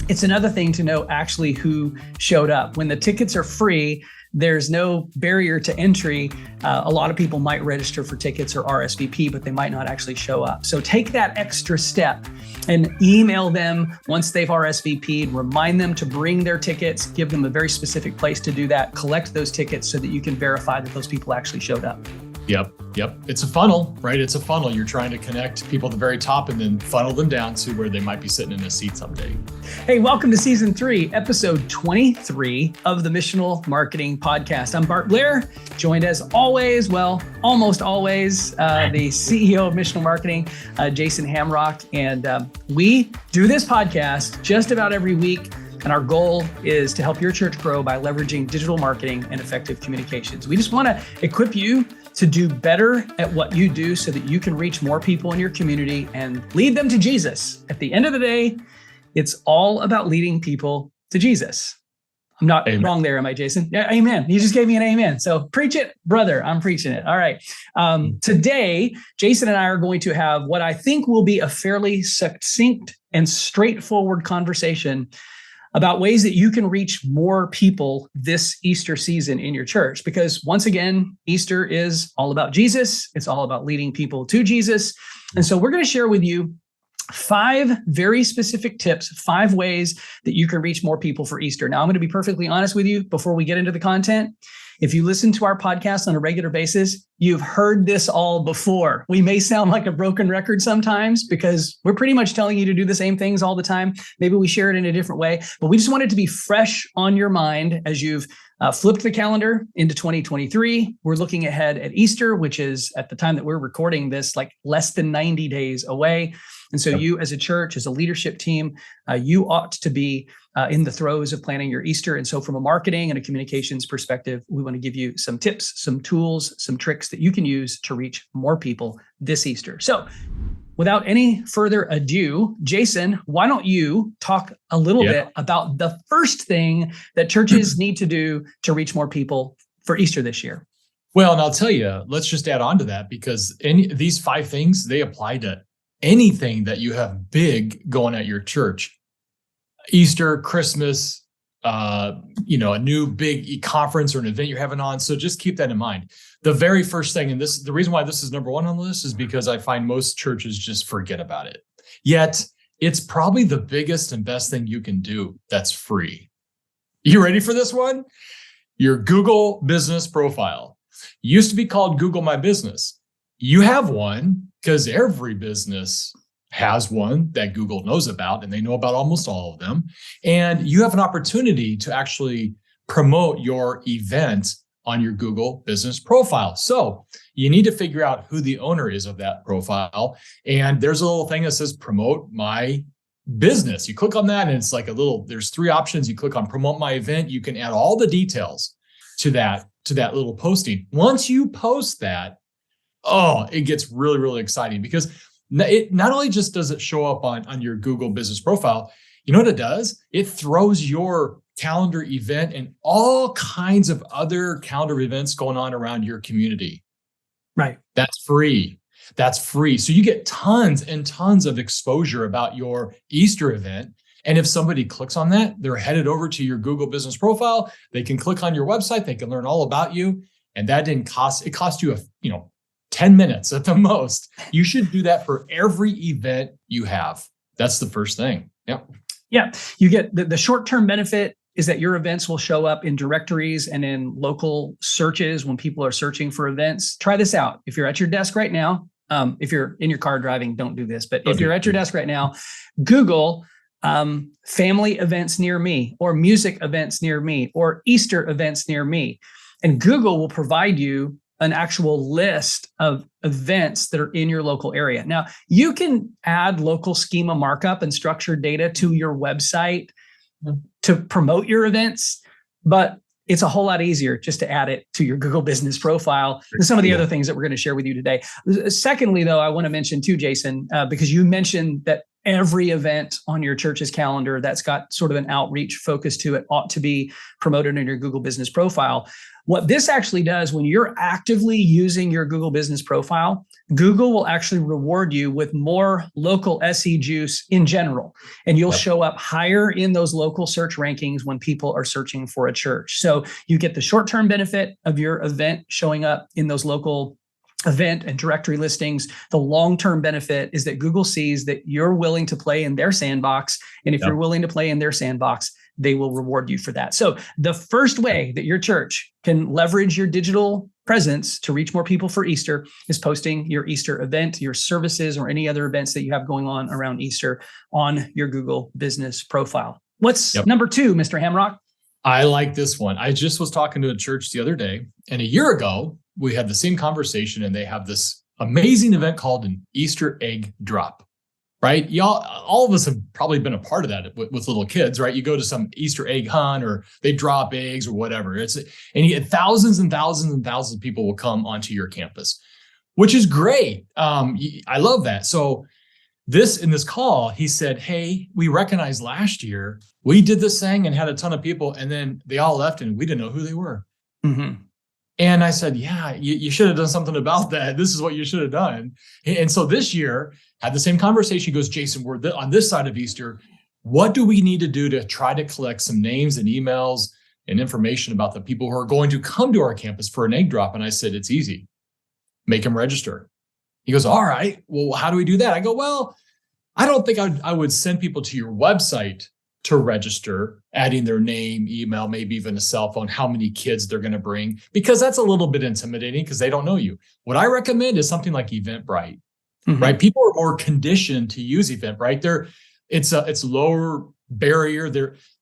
It's another thing to know actually who showed up. When the tickets are free, there's no barrier to entry. A lot of people might register for tickets or RSVP, but they might not actually show up. So take that extra step and email them once they've RSVP'd, remind them to bring their tickets, give them a very specific place to do that, collect those tickets so that you can verify that those people actually showed up. Yep. It's a funnel, right? It's a funnel. You're trying to connect people at the very top and then funnel them down to where they might be sitting in a seat someday. Hey, welcome to season 3, episode 23 of the Missional Marketing Podcast. I'm Bart Blair, joined as always, almost always, the CEO of Missional Marketing, Jason Hamrock. And we do this podcast just about every week. And our goal is to help your church grow by leveraging digital marketing and effective communications. We just want to equip you to do better at what you do so that you can reach more people in your community and lead them to Jesus. At the end of the day, it's all about leading people to Jesus. I'm not wrong there, am I, Jason? Yeah, amen. You just gave me an amen. So preach it, brother. I'm preaching it. All right. Today, Jason and I are going to have what I think will be a fairly succinct and straightforward conversation about ways that you can reach more people this Easter season in your church. Because once again, Easter is all about Jesus. It's all about leading people to Jesus. And so we're going to share with you 5 very specific tips, 5 ways that you can reach more people for Easter. Now, I'm going to be perfectly honest with you before we get into the content. If you listen to our podcast on a regular basis, you've heard this all before. We may sound like a broken record sometimes because we're pretty much telling you to do the same things all the time. Maybe we share it in a different way, but we just want it to be fresh on your mind as you've flipped the calendar into 2023. We're looking ahead at Easter, which is at the time that we're recording this, like less than 90 days away. And so you as a church, as a leadership team, you ought to be in the throes of planning your Easter. And so from a marketing and a communications perspective, we want to give you some tips, some tools, some tricks that you can use to reach more people this Easter. So without any further ado, Jason, why don't you talk a little bit about the first thing that churches need to do to reach more people for Easter this year? Well, and I'll tell you, let's just add on to that because these 5 things, they apply to anything that you have big going at your church. Easter, Christmas, a new big conference or an event you're having on. So just keep that in mind. The very first thing, and the reason why this is number 1 on the list is because I find most churches just forget about it. Yet it's probably the biggest and best thing you can do that's free. You ready for this one? Your Google business profile. Used to be called Google My Business. You have one because every business has one that Google knows about, and they know about almost all of them. And you have an opportunity to actually promote your event on your Google business profile. So you need to figure out who the owner is of that profile. And there's a little thing that says promote my business. You click on that and it's like there's 3 options. You click on promote my event. You can add all the details to that little posting. Once you post that, it gets really, really exciting because it not only just does it show up on your Google business profile, you know what it does? It throws your calendar event and all kinds of other calendar events going on around your community. Right. That's free. So you get tons and tons of exposure about your Easter event. And if somebody clicks on that, they're headed over to your Google business profile. They can click on your website. They can learn all about you. And that didn't cost, it cost you 10 minutes at the most. You should do that for every event you have. That's the first thing. Yep. Yeah. You get the short-term benefit is that your events will show up in directories and in local searches when people are searching for events. Try this out. If you're at your desk right now, if you're in your car driving, don't do this. But if you're at your desk right now, Google family events near me, or music events near me, or Easter events near me. And Google will provide you an actual list of events that are in your local area. Now, you can add local schema markup and structured data to your website to promote your events, but it's a whole lot easier just to add it to your Google business profile and some of the other things that we're going to share with you today. Secondly, though, I want to mention too, Jason, because you mentioned that every event on your church's calendar that's got sort of an outreach focus to it ought to be promoted in your Google Business Profile. What this actually does, when you're actively using your Google Business Profile, Google will actually reward you with more local SE juice in general, and you'll show up higher in those local search rankings when people are searching for a church. So you get the short-term benefit of your event showing up in those local event and directory listings. The long-term benefit is that Google sees that you're willing to play in their sandbox. And if you're willing to play in their sandbox, they will reward you for that. So the first way that your church can leverage your digital presence to reach more people for Easter is posting your Easter event, your services, or any other events that you have going on around Easter on your Google Business Profile. What's number 2, Mr. Hamrock? I like this one. I just was talking to a church the other day, and a year ago, we had the same conversation, and they have this amazing event called an Easter egg drop, right? Y'all, all of us have probably been a part of that with little kids, right? You go to some Easter egg hunt, or they drop eggs or whatever. And thousands and thousands and thousands of people will come onto your campus, which is great. I love that. So in this call, he said, hey, we recognized last year we did this thing and had a ton of people, and then they all left and we didn't know who they were. Mm-hmm. And I said, yeah, you should have done something about that. This is what you should have done. And so this year, had the same conversation. He goes, Jason, we're on this side of Easter. What do we need to do to try to collect some names and emails and information about the people who are going to come to our campus for an egg drop? And I said, it's easy. Make them register. He goes, all right, well, how do we do that? I go, well, I don't think I would send people to your website to register, adding their name, email, maybe even a cell phone, how many kids they're going to bring, because that's a little bit intimidating because they don't know you. What I recommend is something like EventBrite, right? People are more conditioned to use EventBrite. It's lower barrier.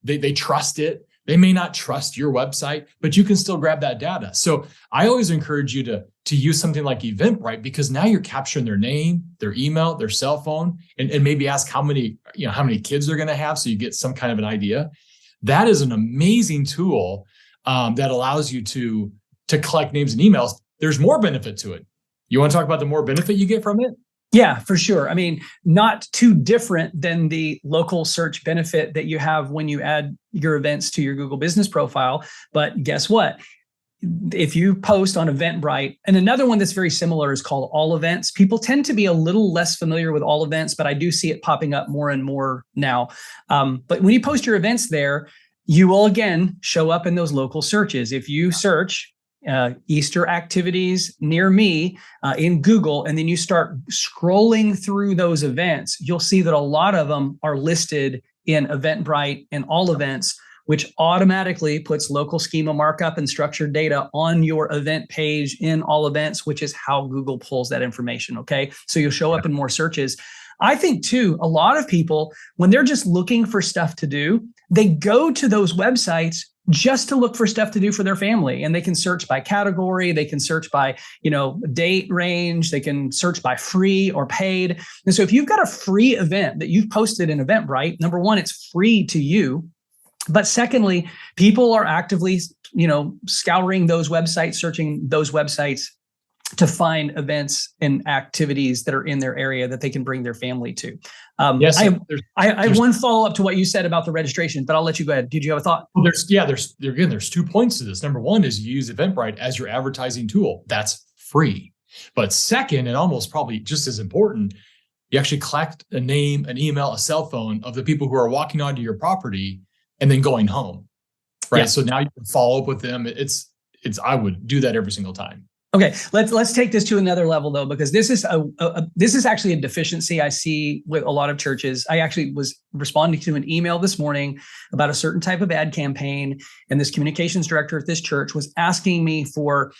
They trust it. They may not trust your website, but you can still grab that data. So I always encourage you to use something like EventBrite, because now you're capturing their name, their email, their cell phone, and maybe ask how many kids they're going to have, so you get some kind of an idea. That is an amazing tool that allows you to collect names and emails. There's more benefit to it. You want to talk about the more benefit you get from it? Yeah, for sure. I mean, not too different than the local search benefit that you have when you add your events to your Google Business Profile. But guess what? If you post on EventBrite, and another one that's very similar is called AllEvents. People tend to be a little less familiar with AllEvents, but I do see it popping up more and more now. But when you post your events there, you will again show up in those local searches. If you search Easter activities near me in Google, and then you start scrolling through those events, you'll see that a lot of them are listed in EventBrite and AllEvents, which automatically puts local schema markup and structured data on your event page in AllEvents, which is how Google pulls that information. Okay, so you'll show up in more searches. I think too, a lot of people, when they're just looking for stuff to do, they go to those websites just to look for stuff to do for their family. And they can search by category. They can search by, date range. They can search by free or paid. And so if you've got a free event that you've posted in EventBrite, number one, it's free to you. But secondly, people are actively, scouring those websites, searching those websites to find events and activities that are in their area that they can bring their family to. Yes, I have one follow-up to what you said about the registration, but I'll let you go ahead. Did you have a thought? Well, there's 2 points to this. Number one is you use EventBrite as your advertising tool. That's free. But second, and almost probably just as important, you actually collect a name, an email, a cell phone of the people who are walking onto your property and then going home, right? Yeah. So now you can follow up with them. I would do that every single time. Okay, let's take this to another level though, because this is actually a deficiency I see with a lot of churches. I actually was responding to an email this morning about a certain type of ad campaign, and this communications director at this church was asking me for,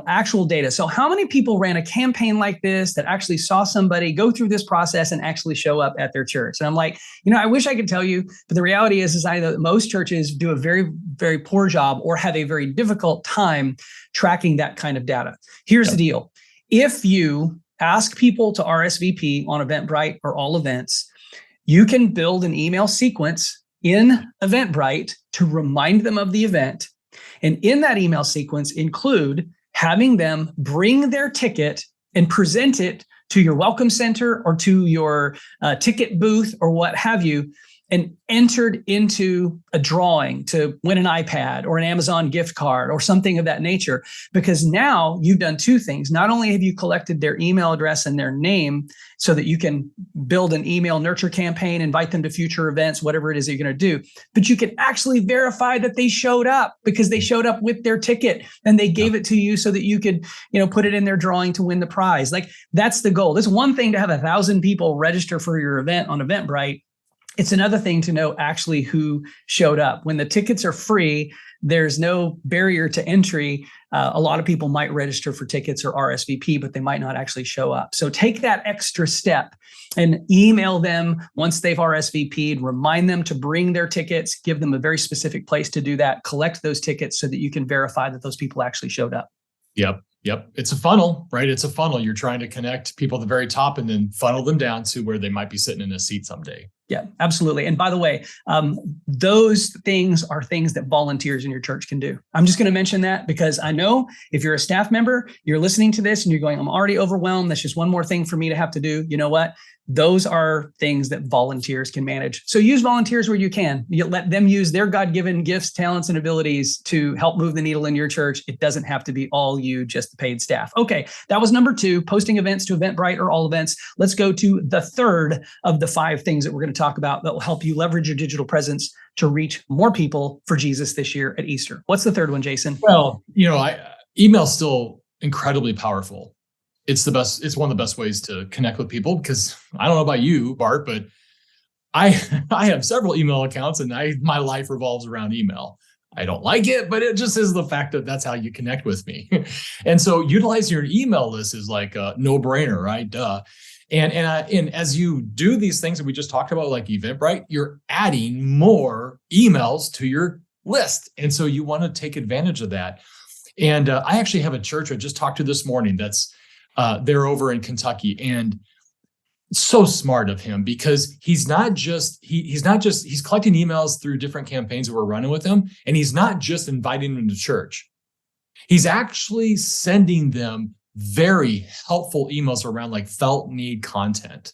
actual data. So how many people ran a campaign like this that actually saw somebody go through this process and actually show up at their church? And I'm like, I wish I could tell you, but the reality is I know that most churches do a very, very poor job or have a very difficult time tracking that kind of data. Here's the deal. If you ask people to RSVP on EventBrite or AllEvents, you can build an email sequence in EventBrite to remind them of the event. And in that email sequence include having them bring their ticket and present it to your welcome center or to your ticket booth or what have you, and entered into a drawing to win an iPad or an Amazon gift card or something of that nature. Because now you've done two things. Not only have you collected their email address and their name so that you can build an email nurture campaign, invite them to future events, whatever it is that you're going to do, but you can actually verify that they showed up because they showed up with their ticket and they gave it to you so that you could, put it in their drawing to win the prize. Like, that's the goal. It's one thing to have 1,000 people register for your event on EventBrite. It's another thing to know actually who showed up. When the tickets are free, there's no barrier to entry. A lot of people might register for tickets or RSVP, but they might not actually show up. So take that extra step and email them once they've RSVP'd, remind them to bring their tickets, give them a very specific place to do that, collect those tickets so that you can verify that those people actually showed up. Yep. It's a funnel, right? It's a funnel. You're trying to connect people at the very top and then funnel them down to where they might be sitting in a seat someday. Yeah, absolutely. And by the way, those things are things that volunteers in your church can do. I'm just going to mention that because I know if you're a staff member, you're listening to this and you're going, I'm already overwhelmed. That's just one more thing for me to have to do. You know what? Those are things that volunteers can manage. So use volunteers where you can. You let them use their God-given gifts, talents, and abilities to help move the needle in your church. It doesn't have to be all you, just the paid staff. Okay, that was number 2, posting events to EventBrite or AllEvents. Let's go to the third of the 5 things that we're going to talk about that will help you leverage your digital presence to reach more people for Jesus this year at Easter. What's the third one, Jason? Well, email's still incredibly powerful. It's the best. It's one of the best ways to connect with people because I don't know about you, Bart, but I have several email accounts and my life revolves around email. I don't like it, but it just is the fact that that's how you connect with me. And so utilizing your email list is like a no-brainer, right? Duh. And as you do these things that we just talked about, like EventBrite, you're adding more emails to your list. And so you want to take advantage of that. And I actually have a church I just talked to this morning that's they're over in Kentucky, and so smart of him because he's collecting emails through different campaigns that we're running with him. And he's not just inviting them to church. He's actually sending them very helpful emails around like felt need content,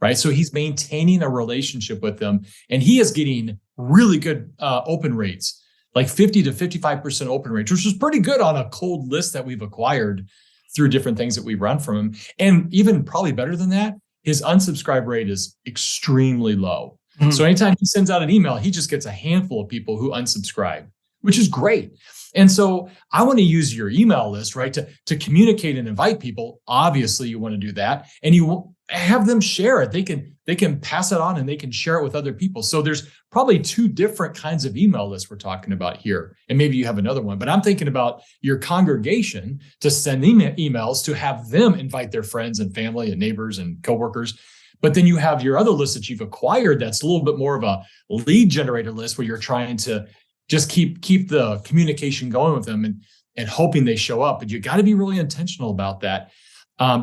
right? So he's maintaining a relationship with them and he is getting really good open rates, like 50 to 55% open rates, which is pretty good on a cold list that we've acquired through different things that we run from him. And even probably better than that, his unsubscribe rate is extremely low. Mm-hmm. So anytime he sends out an email, he just gets a handful of people who unsubscribe, which is great. And so I want to use your email list, right, to communicate and invite people. Obviously, you want to do that, and you have them share it. They can pass it on and they can share it with other people. So there's probably 2 different kinds of email lists we're talking about here. And maybe you have another one, but I'm thinking about your congregation to send emails to have them invite their friends and family and neighbors and coworkers. But then you have your other list that you've acquired that's a little bit more of a lead generator list where you're trying to just keep the communication going with them and hoping they show up. But you got to be really intentional about that.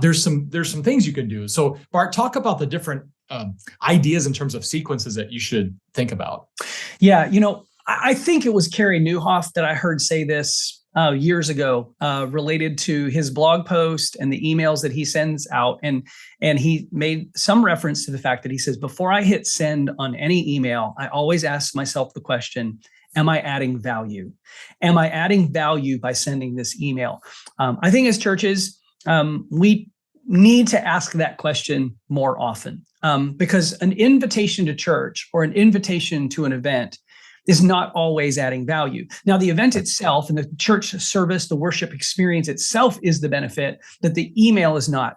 There's some things you can do. So Bart, talk about the different ideas in terms of sequences that you should think about. Yeah, I think it was Carey Nieuwhof that I heard say this years ago related to his blog post and the emails that he sends out. And he made some reference to the fact that he says, before I hit send on any email, I always ask myself the question, am I adding value? Am I adding value by sending this email? I think as churches, we need to ask that question more often because an invitation to church or an invitation to an event is not always adding value. Now, the event itself and the church service, the worship experience itself is the benefit that the email is not.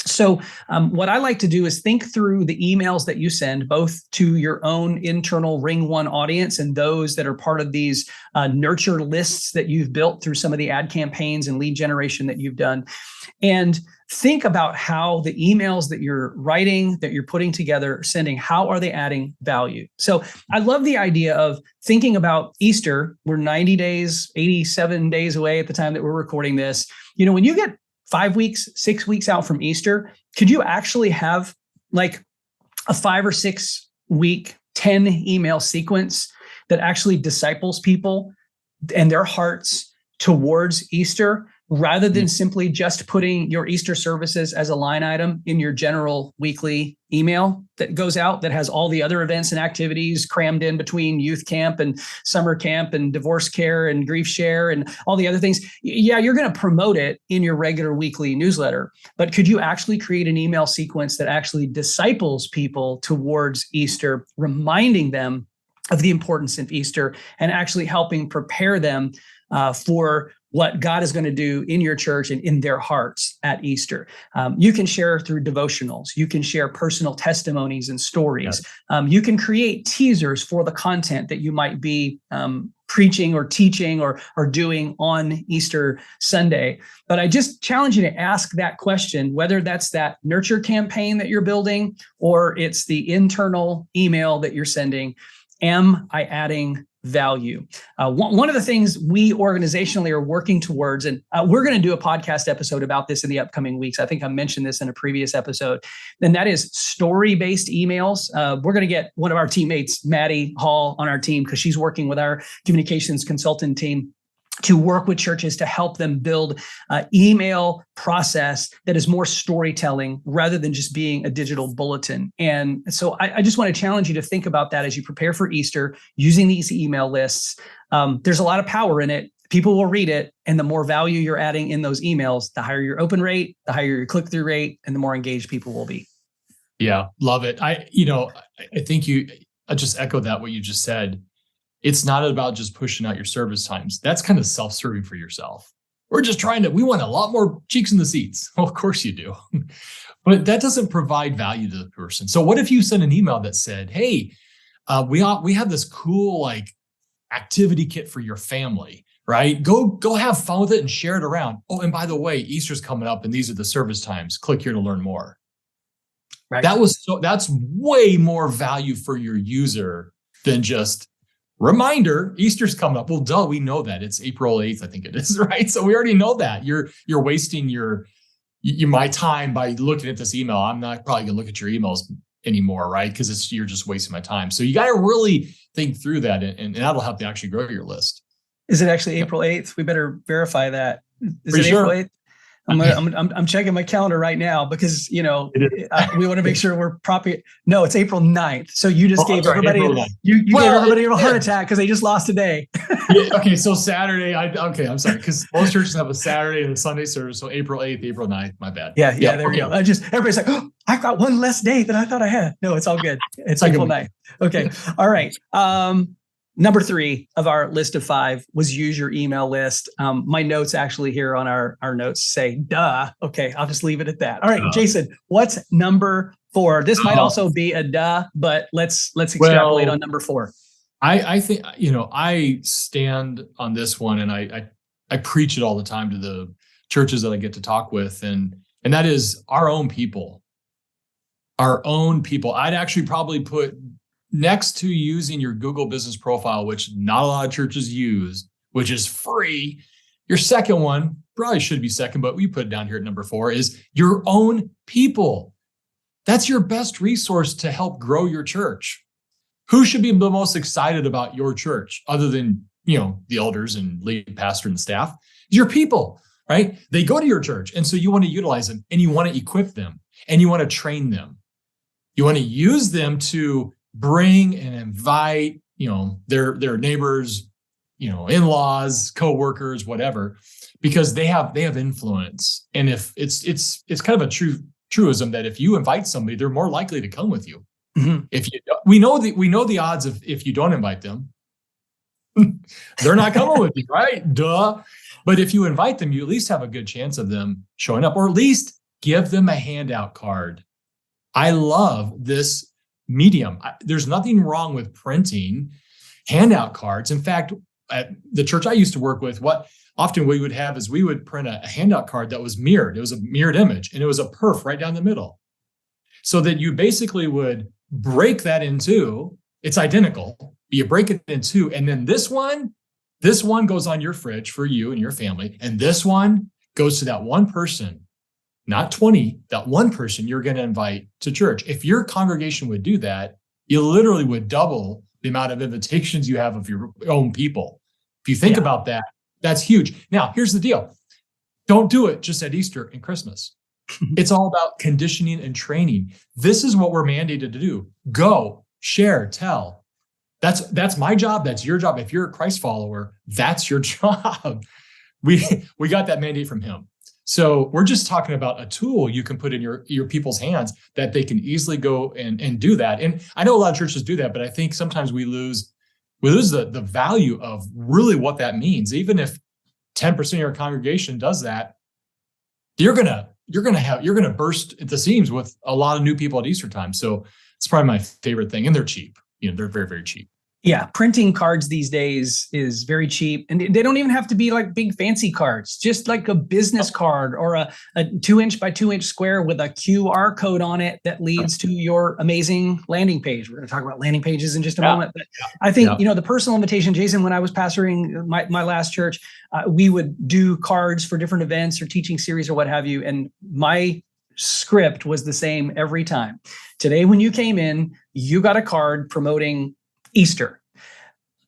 So what I like to do is think through the emails that you send, both to your own internal Ring One audience and those that are part of these nurture lists that you've built through some of the ad campaigns and lead generation that you've done. And think about how the emails that you're writing, that you're putting together, sending, how are they adding value? So I love the idea of thinking about Easter. We're 90 days, 87 days away at the time that we're recording this. When you get 5 weeks, 6 weeks out from Easter, could you actually have like a 5 or 6 week, 10 email sequence that actually disciples people and their hearts towards Easter rather than simply just putting your Easter services as a line item in your general weekly email that goes out that has all the other events and activities crammed in between youth camp and summer camp and divorce care and grief share and all the other things. Yeah, you're going to promote it in your regular weekly newsletter, but could you actually create an email sequence that actually disciples people towards Easter, reminding them of the importance of Easter and actually helping prepare them for what God is going to do in your church and in their hearts at Easter. You can share through devotionals. You can share personal testimonies and stories. Yes. You can create teasers for the content that you might be preaching or teaching or doing on Easter Sunday. But I just challenge you to ask that question, whether that's that nurture campaign that you're building or it's the internal email that you're sending. Am I adding value? One of the things we organizationally are working towards, and we're going to do a podcast episode about this in the upcoming weeks. I think I mentioned this in a previous episode, and that is story-based emails. We're going to get one of our teammates, Maddie Hall, on our team because she's working with our communications consultant team to work with churches to help them build an email process that is more storytelling rather than just being a digital bulletin. And so I just want to challenge you to think about that as you prepare for Easter, using these email lists. There's a lot of power in it. People will read it. And the more value you're adding in those emails, the higher your open rate, the higher your click-through rate, and the more engaged people will be. Yeah, love it. I think I just echo that, what you just said. It's not about just pushing out your service times. That's kind of self-serving for yourself. We're just we want a lot more cheeks in the seats. Well, of course you do. But that doesn't provide value to the person. So what if you send an email that said, hey, we have this cool activity kit for your family, right? Go have fun with it and share it around. Oh, and by the way, Easter's coming up and these are the service times. Click here to learn more. Right. That's way more value for your user than just reminder, Easter's coming up. Well, duh, we know that. It's April 8th, I think it is, right? So we already know that. You're wasting my time by looking at this email. I'm not probably gonna look at your emails anymore, right? Because you're just wasting my time. So you got to really think through that, and that'll help you actually grow your list. Is it actually April 8th? We better verify that. Is it April 8th? I'm checking my calendar right now because, we want to make sure we're proper. No, it's April 9th. So you just gave everybody, you gave everybody a heart attack because they just lost a day. Okay. So Saturday, I'm sorry. Because most churches have a Saturday and a Sunday service. So April 8th, April 9th, my bad. Yeah. There we go. Everybody's like, oh, I've got one less day than I thought I had. No, it's all good. It's April 9th. Okay. All right. Number 3 of our list of 5 was use your email list. My notes actually here on our notes say, duh. Okay, I'll just leave it at that. All right, Jason, what's number 4? This might also be a duh, but let's extrapolate on number 4. I think, I stand on this one and I preach it all the time to the churches that I get to talk with. And that is our own people. Our own people. I'd actually probably put next to using your Google business profile, which not a lot of churches use, which is free. Your second one, probably should be second, but we put it down here at number 4, is your own people. That's your best resource to help grow your church. Who should be the most excited about your church other than, the elders and lead pastor and staff? Your people, right? They go to your church. And so you want to utilize them and you want to equip them and you want to train them. You want to use them to bring and invite, their neighbors, in-laws, co-workers, whatever, because they have influence. And if it's kind of a truism that if you invite somebody, they're more likely to come with you. Mm-hmm. We know the odds of if you don't invite them, they're not coming with you, right? Duh. But if you invite them, you at least have a good chance of them showing up, or at least give them a handout card. I love this medium. There's nothing wrong with printing handout cards. In fact, at the church I used to work with, what often we would have is we would print a handout card that was mirrored. It was a mirrored image and it was a perf right down the middle. So that you basically would break that in two. It's identical, but you break it in two. And then this one goes on your fridge for you and your family. And this one goes to that one person, not 20, that one person you're going to invite to church. If your congregation would do that, you literally would double the amount of invitations you have of your own people. If you think about that, that's huge. Now, here's the deal. Don't do it just at Easter and Christmas. It's all about conditioning and training. This is what we're mandated to do. Go, share, tell. That's my job. That's your job. If you're a Christ follower, that's your job. We got that mandate from him. So we're just talking about a tool you can put in your people's hands that they can easily go and do that. And I know a lot of churches do that, but I think sometimes we lose the value of really what that means. Even if 10% of your congregation does that, you're gonna burst at the seams with a lot of new people at Easter time. So it's probably my favorite thing, and they're cheap. They're very, very cheap. Yeah, printing cards these days is very cheap, and they don't even have to be like big fancy cards. Just like a business card or a 2-inch by 2-inch square with a QR code on it that leads to your amazing landing page. We're going to talk about landing pages in just a moment. But I think the personal invitation, Jason. When I was pastoring my last church, we would do cards for different events or teaching series or what have you, and my script was the same every time. Today, when you came in, you got a card promoting Easter.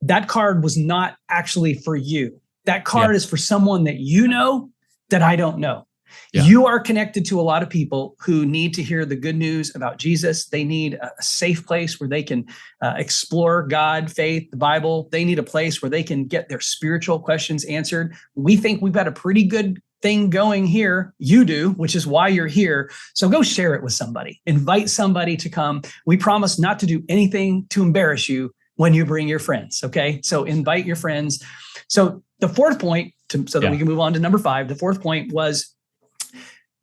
That card was not actually for you. That card is for someone that you know that I don't know. Yeah. You are connected to a lot of people who need to hear the good news about Jesus. They need a safe place where they can explore God, faith, the Bible. They need a place where they can get their spiritual questions answered. We think we've got a pretty good thing going here. You do, which is why you're here. So go share it with somebody. Invite somebody to come. We promise not to do anything to embarrass you when you bring your friends. Okay. So invite your friends. So the fourth point, so that we can move on to number 5, the fourth point was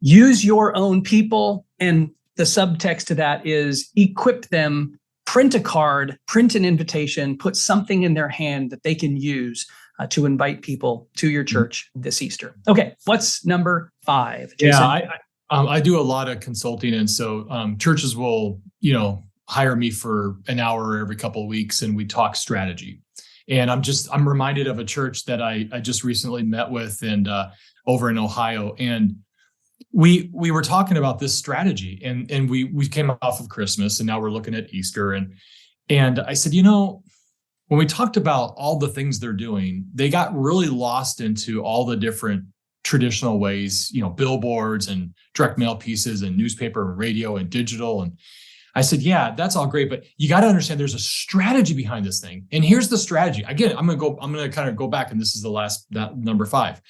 use your own people. And the subtext to that is equip them, print a card, print an invitation, put something in their hand that they can use to invite people to your church this Easter. Okay, what's number 5, Jason? Yeah, I do a lot of consulting, and so churches will, hire me for an hour every couple of weeks, and we talk strategy. And I'm reminded of a church that I just recently met with, and over in Ohio, and we were talking about this strategy, and we came off of Christmas, and now we're looking at Easter, and I said, when we talked about all the things they're doing, they got really lost into all the different traditional ways, billboards and direct mail pieces and newspaper and radio and digital. And I said, yeah, that's all great, but you got to understand there's a strategy behind this thing. And here's the strategy. Again, I'm going to kind of go back, and this is that number 5.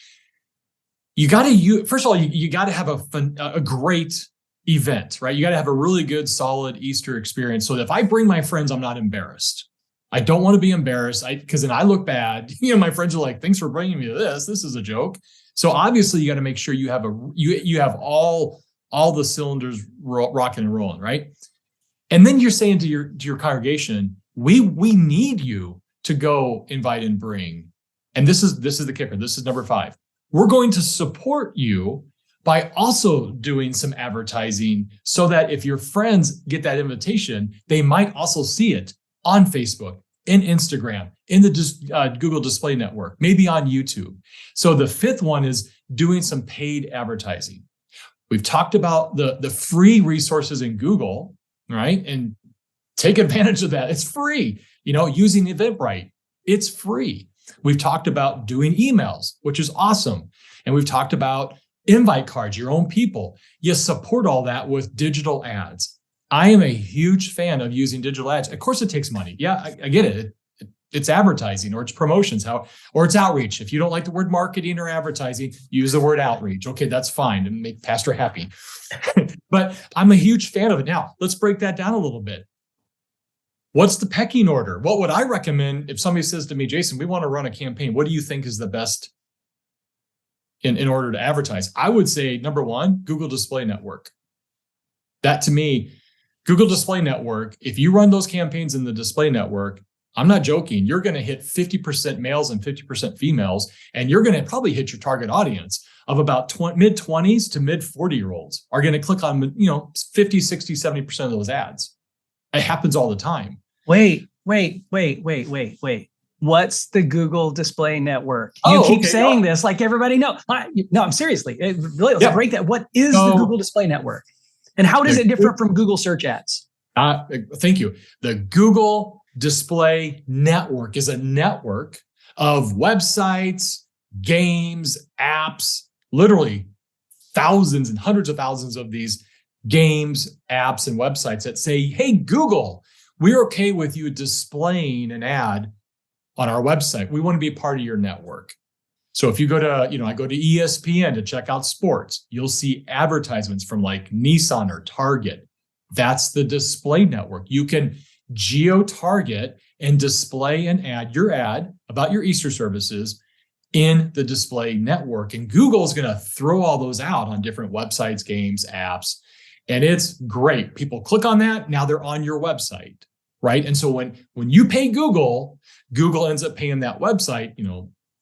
You got to first of all, you got to have a great event, right? You got to have a really good, solid Easter experience. So that if I bring my friends, I'm not embarrassed. I don't want to be embarrassed because then I look bad. My friends are like, thanks for bringing me to this. This is a joke. So obviously you got to make sure you have you have all the cylinders rocking and rolling, right? And then you're saying to your congregation, we need you to go invite and bring. And this is the kicker. This is number 5. We're going to support you by also doing some advertising so that if your friends get that invitation, they might also see it on Facebook, in Instagram, in the Google Display Network, maybe on YouTube. So the 5th one is doing some paid advertising. We've talked about the free resources in Google, right? And take advantage of that. It's free. Using EventBrite, it's free. We've talked about doing emails, which is awesome. And we've talked about invite cards, your own people. You support all that with digital ads. I am a huge fan of using digital ads. Of course, it takes money. Yeah, I get it. It's advertising, or it's promotions, or it's outreach. If you don't like the word marketing or advertising, use the word outreach. Okay, that's fine, and make pastor happy. But I'm a huge fan of it. Now, let's break that down a little bit. What's the pecking order? What would I recommend if somebody says to me, Jason, we want to run a campaign. What do you think is the best in order to advertise? I would say, number 1, Google Display Network. That to me, Google Display Network, if you run those campaigns in the display network, I'm not joking, you're going to hit 50% males and 50% females, and you're going to probably hit your target audience of about mid-20s to mid-40-year-olds are going to click on 50, 60, 70% of those ads. It happens all the time. Wait. What's the Google Display Network? You keep saying this like everybody knows. No, I'm seriously. Let's break that. What is the Google Display Network? And how does it differ from Google search ads? Thank you. The Google Display Network is a network of websites, games, apps, literally thousands and hundreds of thousands of these games, apps, and websites that say, hey, Google, we're okay with you displaying an ad on our website. We want to be part of your network. So if you go to, I go to ESPN to check out sports, you'll see advertisements from like Nissan or Target. That's the display network. You can geo-target and display an ad, your ad about your Easter services in the display network. And Google's going to throw all those out on different websites, games, apps. And it's great. People click on that. Now they're on your website, right? And so when you pay Google, Google ends up paying that website,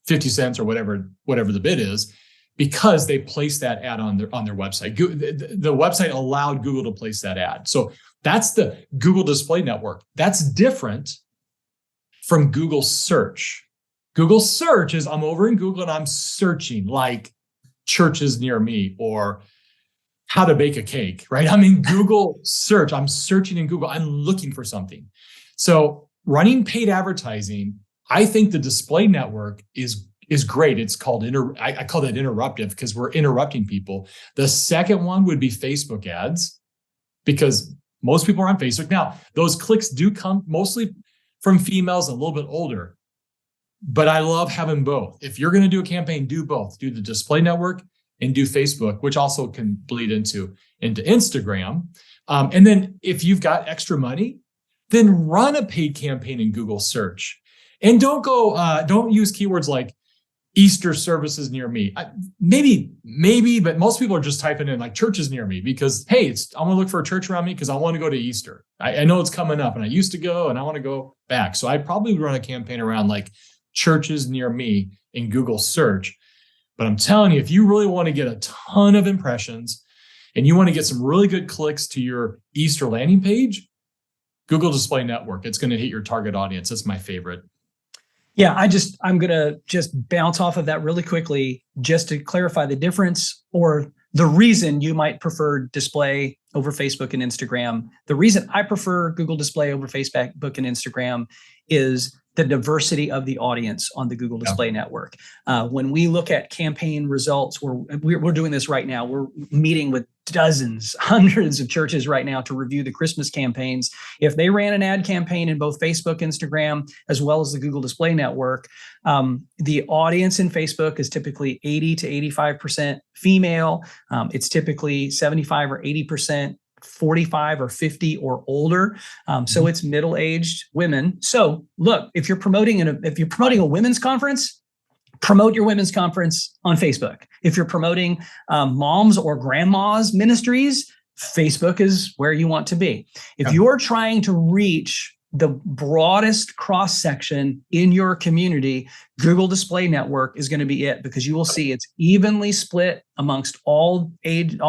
50 cents or whatever the bid is, because they placed that ad on their website. The website allowed Google to place that ad. So that's the Google Display Network. That's different from Google Search. Google Search is I'm over in Google and I'm searching like churches near me or how to bake a cake, right? I'm in Google Search. I'm searching in Google. I'm looking for something. So running paid advertising, I think the display network is great. It's called I call that interruptive because we're interrupting people. The second one would be Facebook ads, because most people are on Facebook. Now, those clicks do come mostly from females and a little bit older, but I love having both. If you're going to do a campaign, do both. Do the display network and do Facebook, which also can bleed into Instagram. And then if you've got extra money, then run a paid campaign in Google Search. And don't use keywords like Easter services near me. Maybe, but most people are just typing in like churches near me because, hey, I want to look for a church around me because I want to go to Easter. I know it's coming up and I used to go and I want to go back. So I'd probably run a campaign around like churches near me in Google Search. But I'm telling you, if you really want to get a ton of impressions and you want to get some really good clicks to your Easter landing page, Google Display Network, it's going to hit your target audience. That's my favorite. Yeah, I'm going to just bounce off of that really quickly just to clarify the difference or the reason you might prefer display over Facebook and Instagram. The reason I prefer Google Display over Facebook and Instagram is the diversity of the audience on the Google Display Network. When we look at campaign results, we're doing this right now. We're meeting with dozens, hundreds of churches right now to review the Christmas campaigns. If they ran an ad campaign in both Facebook, Instagram, as well as the Google Display Network, the audience in Facebook is typically 80 to 85% female. It's typically 75 or 80% 45 or 50 or older. So it's middle-aged women. So look, if you're promoting a women's conference, promote your women's conference on Facebook. If you're promoting moms or grandmas ministries, Facebook is where you want to be. If you're trying to reach the broadest cross-section in your community, Google Display Network is going to be it, because you will see it's evenly split amongst all age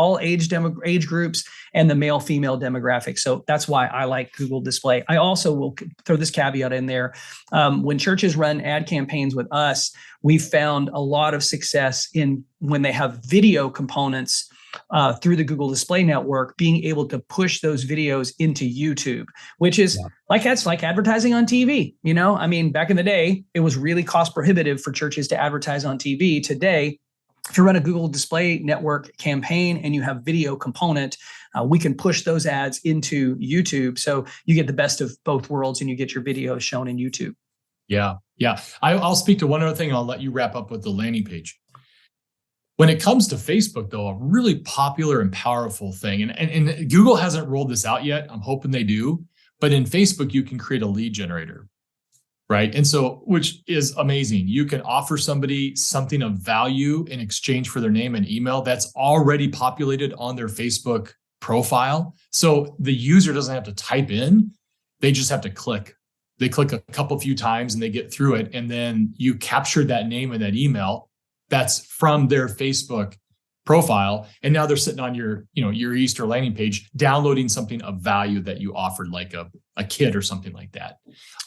groups and the male-female demographic. So that's why I like Google Display. I also will throw this caveat in there. When churches run ad campaigns with us, we've found a lot of success in when they have video components through the Google Display Network, being able to push those videos into YouTube, which is that's like advertising on TV. Back in the day, it was really cost prohibitive for churches to advertise on TV. Today, if you run a Google Display Network campaign and you have video component, we can push those ads into YouTube. So you get the best of both worlds and you get your videos shown in YouTube. Yeah. I'll speak to one other thing. I'll let you wrap up with the landing page. When it comes to Facebook, though, a really popular and powerful thing, and Google hasn't rolled this out yet. I'm hoping they do. But in Facebook, you can create a lead generator, right? And so, which is amazing. You can offer somebody something of value in exchange for their name and email that's already populated on their Facebook profile. So the user doesn't have to type in. They just have to click. They click a few times and they get through it. And then you capture that name and that email that's from their Facebook profile. And now they're sitting on your Easter landing page, downloading something of value that you offered, like a kit or something like that.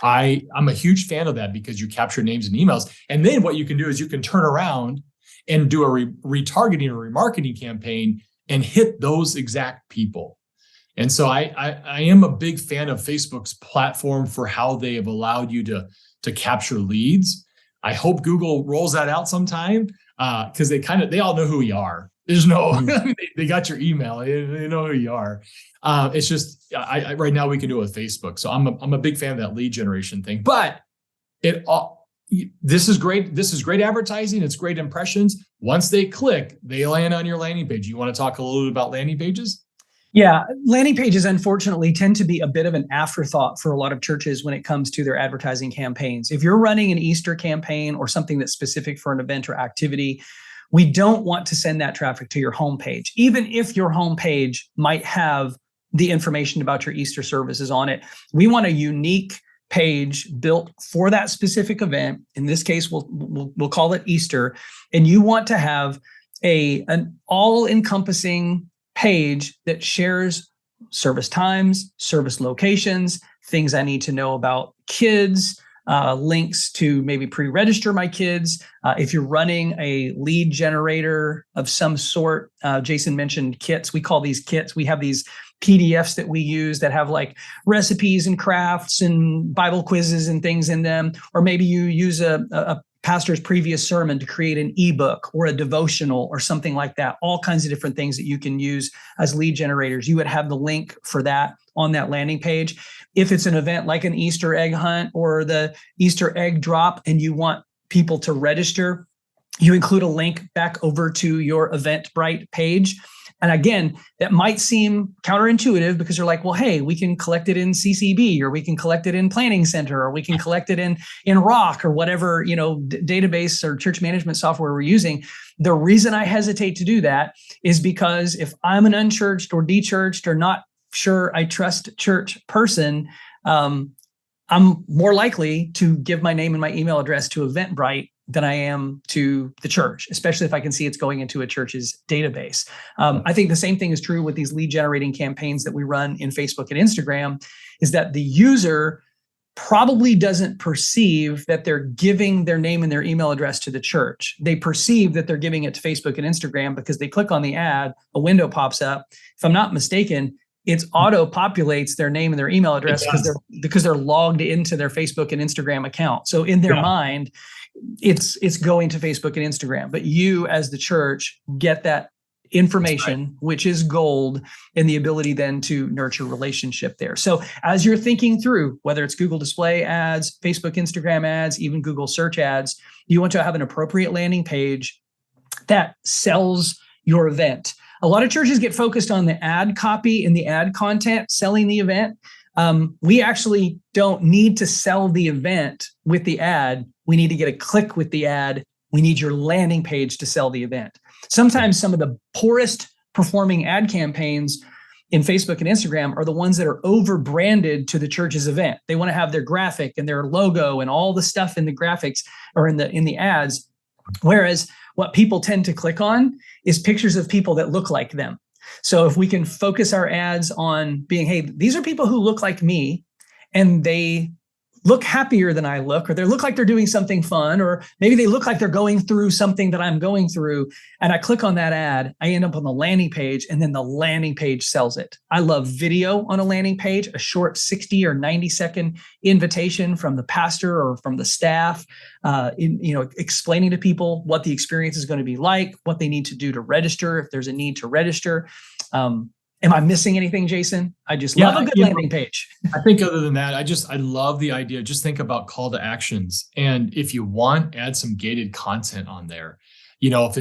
I'm a huge fan of that because you capture names and emails. And then what you can do is you can turn around and do a retargeting or remarketing campaign and hit those exact people. And so I am a big fan of Facebook's platform for how they have allowed you to capture leads. I hope Google rolls that out sometime. because they all know who we are. There's no, they got your email. They know who you are. It's just, right now we can do it with Facebook. So I'm a big fan of that lead generation thing, but this is great. This is great advertising. It's great impressions. Once they click, they land on your landing page. You want to talk a little bit about landing pages? Yeah, landing pages, unfortunately, tend to be a bit of an afterthought for a lot of churches when it comes to their advertising campaigns. If you're running an Easter campaign or something that's specific for an event or activity, we don't want to send that traffic to your homepage, even if your homepage might have the information about your Easter services on it. We want a unique page built for that specific event. In this case, we'll call it Easter, and you want to have an all-encompassing page that shares service times, service locations, things I need to know about kids, links to maybe pre-register my kids. If you're running a lead generator of some sort, Jason mentioned kits. We call these kits. We have these PDFs that we use that have like recipes and crafts and Bible quizzes and things in them. Or maybe you use a pastor's previous sermon to create an ebook or a devotional or something like that. All kinds of different things that you can use as lead generators. You would have the link for that on that landing page. If it's an event like an Easter egg hunt or the Easter egg drop and you want people to register, you include a link back over to your EventBrite page. And again, that might seem counterintuitive because you're like, well, hey, we can collect it in CCB, or we can collect it in Planning Center, or we can collect it in Rock, or whatever, database or church management software we're using. The reason I hesitate to do that is because if I'm an unchurched or dechurched or not sure I trust church person, I'm more likely to give my name and my email address to EventBrite than I am to the church, especially if I can see it's going into a church's database. I think the same thing is true with these lead generating campaigns that we run in Facebook and Instagram, is that the user probably doesn't perceive that they're giving their name and their email address to the church. They perceive that they're giving it to Facebook and Instagram because they click on the ad, a window pops up. If I'm not mistaken, it's auto-populates their name and their email address because they're logged into their Facebook and Instagram account. So in their mind, it's going to Facebook and Instagram. But you as the church get that information, which is gold, and the ability then to nurture relationship there. So as you're thinking through, whether it's Google display ads, Facebook, Instagram ads, even Google search ads, you want to have an appropriate landing page that sells your event. A lot of churches get focused on the ad copy and the ad content selling the event. We actually don't need to sell the event with the ad. We need to get a click with the ad. We need your landing page to sell the event. Sometimes some of the poorest performing ad campaigns in Facebook and Instagram are the ones that are over branded to the church's event. They want to have their graphic and their logo and all the stuff in the graphics or in the ads. Whereas what people tend to click on is pictures of people that look like them. So if we can focus our ads on being, hey, these are people who look like me and they look happier than I look, or they look like they're doing something fun, or maybe they look like they're going through something that I'm going through, and I click on that ad, I end up on the landing page, and then the landing page sells it. I love video on a landing page, a short 60 or 90-second invitation from the pastor or from the staff, explaining to people what the experience is going to be like, what they need to do to register, if there's a need to register. Am I missing anything, Jason? I just love a good landing page. I think other than that, I love the idea. Just think about call to actions. And if you want, add some gated content on there. If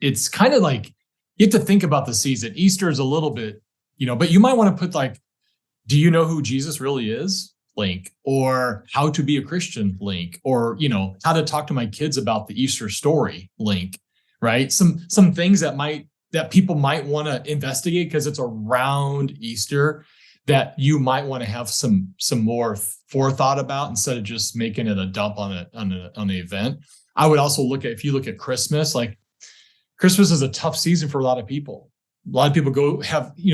it's kind of like, you have to think about the season. Easter is a little bit, but you might want to put like, do you know who Jesus really is? Link, or how to be a Christian link, or, how to talk to my kids about the Easter story link, right? Some things that people might want to investigate because it's around Easter that you might want to have some more forethought about instead of just making it a dump on the event. I would also if you look at Christmas, like Christmas is a tough season for a lot of people. A lot of people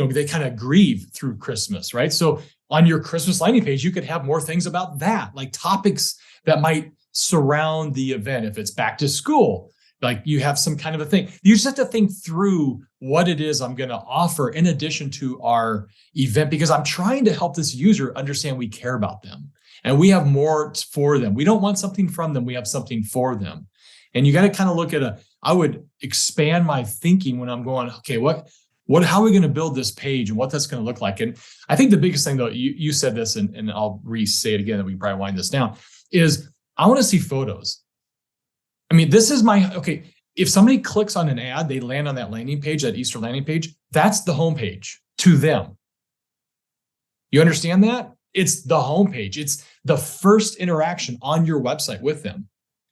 they kind of grieve through Christmas, right? So on your Christmas landing page, you could have more things about that, like topics that might surround the event. If it's back to school, like you have some kind of a thing. You just have to think through what it is I'm going to offer in addition to our event, because I'm trying to help this user understand we care about them and we have more for them. We don't want something from them. We have something for them. And you got to kind of look at I would expand my thinking when I'm going, okay, how are we going to build this page and what that's going to look like? And I think the biggest thing, though, you said this, and I'll re-say it again, that we can probably wind this down, is I want to see photos. I mean, this is if somebody clicks on an ad, they land on that landing page, that Easter landing page, that's the homepage to them. You understand that? It's the homepage. It's the first interaction on your website with them.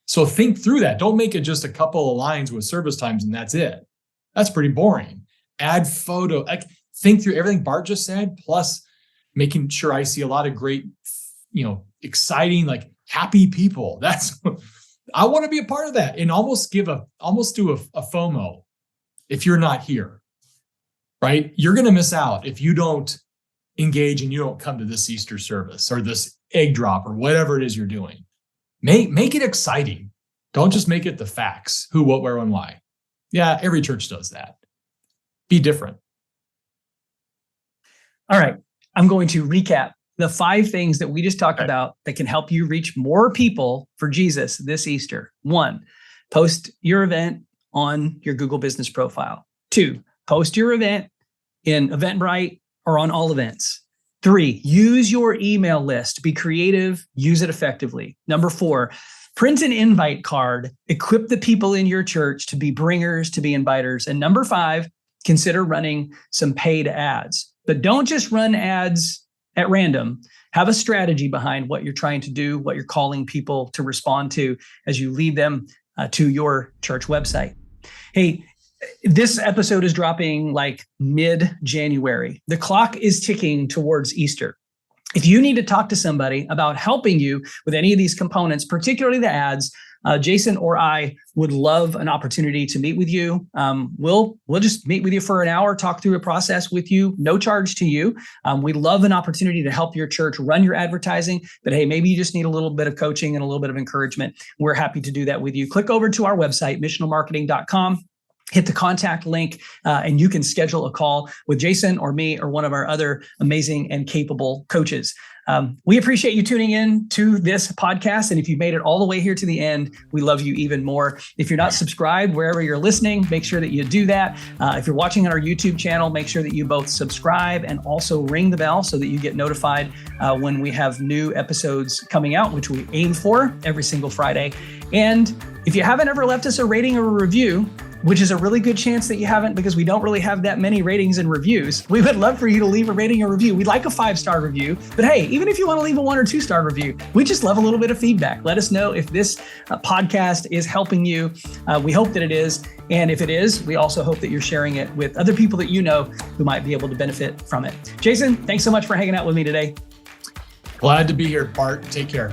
So think through that. Don't make it just a couple of lines with service times and that's it. That's pretty boring. Add photo. Think through everything Bart just said, plus making sure I see a lot of great, exciting, happy people. I want to be a part of that, and almost do a FOMO if you're not here, right? You're going to miss out if you don't engage and you don't come to this Easter service or this egg drop or whatever it is you're doing. Make it exciting. Don't just make it the facts, who, what, where, and why. Yeah, every church does that. Be different. All right. I'm going to recap the 5 things that we just talked about that can help you reach more people for Jesus this Easter. 1, post your event on your Google business profile. 2, post your event in EventBrite or on AllEvents. 3, use your email list. Be creative, use it effectively. Number 4, print an invite card. Equip the people in your church to be bringers, to be inviters. And number 5, consider running some paid ads. But don't just run ads at random. Have a strategy behind what you're trying to do, what you're calling people to respond to as you lead them to your church website. Hey, this episode is dropping mid-January. The clock is ticking towards Easter. If you need to talk to somebody about helping you with any of these components, particularly the ads, Jason or I would love an opportunity to meet with you. We'll just meet with you for an hour, talk through a process with you, no charge to you. We love an opportunity to help your church run your advertising, but hey, maybe you just need a little bit of coaching and a little bit of encouragement. We're happy to do that with you. Click over to our website, missionalmarketing.com. Hit the contact link, and you can schedule a call with Jason or me or one of our other amazing and capable coaches. We appreciate you tuning in to this podcast. And if you made it all the way here to the end, we love you even more. If you're not subscribed wherever you're listening, make sure that you do that. If you're watching on our YouTube channel, make sure that you both subscribe and also ring the bell so that you get notified when we have new episodes coming out, which we aim for every single Friday. And if you haven't ever left us a rating or a review, which is a really good chance that you haven't, because we don't really have that many ratings and reviews, we would love for you to leave a rating or review. We'd like a 5-star review, but hey, even if you want to leave a 1 or 2-star review, we just love a little bit of feedback. Let us know if this podcast is helping you. We hope that it is. And if it is, we also hope that you're sharing it with other people that you know who might be able to benefit from it. Jason, thanks so much for hanging out with me today. Glad to be here, Bart. Take care.